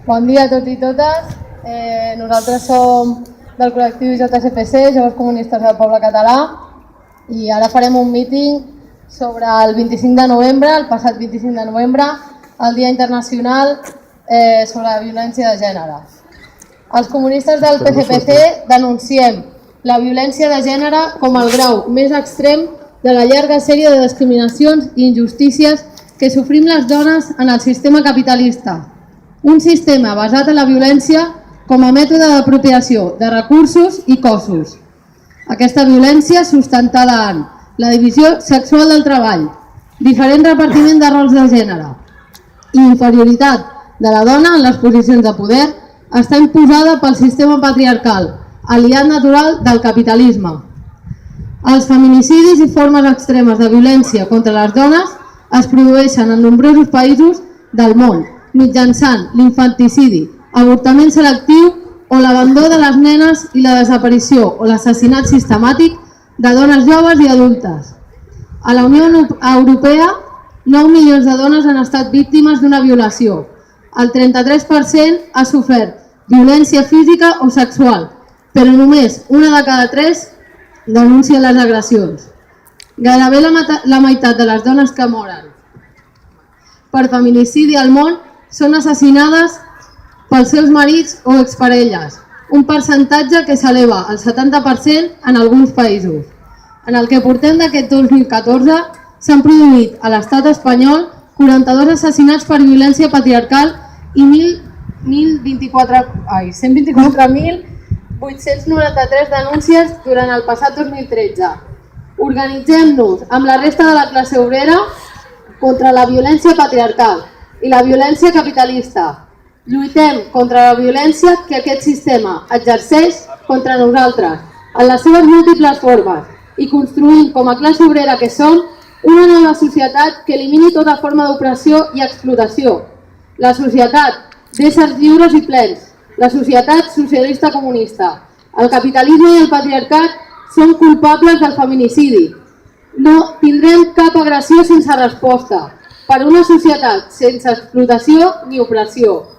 Bon dia a tots i totes. Nosaltres som del col·lectiu JCPC, Joves Comunistes del Poble Català, i ara farem un míting sobre el 25 de novembre, el passat 25 de novembre, el Dia Internacional sobre la Violència de Gènere. Els comunistes del PCPC denunciem la violència de gènere com el grau més extrem de la llarga sèrie de discriminacions i injustícies que sofrim les dones en el sistema capitalista. Un sistema basat en la violència com a mètode d'apropiació de recursos i cossos. Aquesta violència sustentada en la divisió sexual del treball, diferent repartiment de rols de gènere i inferioritat de la dona en les posicions de poder està imposada pel sistema patriarcal, aliat natural del capitalisme. Els feminicidis i formes extremes de violència contra les dones es produeixen en nombrosos països del món, mitjançant l'infanticidi, avortament selectiu o l'abandó de les nenes i la desaparició o l'assassinat sistemàtic de dones joves i adultes. A la Unió Europea, 9 milions de dones han estat víctimes d'una violació. El 33% ha sofert violència física o sexual, però només una de cada 3 denuncien les agressions. Gairebé la meitat de les dones que moren per feminicidi al món són assassinades pels seus marits o exparelles, un percentatge que s'eleva al 70% en alguns països. En el que portem d'aquest 2014 s'han produït a l'estat espanyol 42 assassinats per violència patriarcal i 124.893 denúncies durant el passat 2013. Organitzem-nos amb la resta de la classe obrera contra la violència patriarcal i la violència capitalista. Lluitem contra la violència que aquest sistema exerceix contra nosaltres en les seves múltiples formes i construïm com a classe obrera que som una nova societat que elimini tota forma d'opressió i explotació. La societat d'éssers lliures i plens, la societat socialista comunista. El capitalisme i el patriarcat són culpables del feminicidi. No tindrem cap agressió sense resposta per una societat sense explotació ni opressió.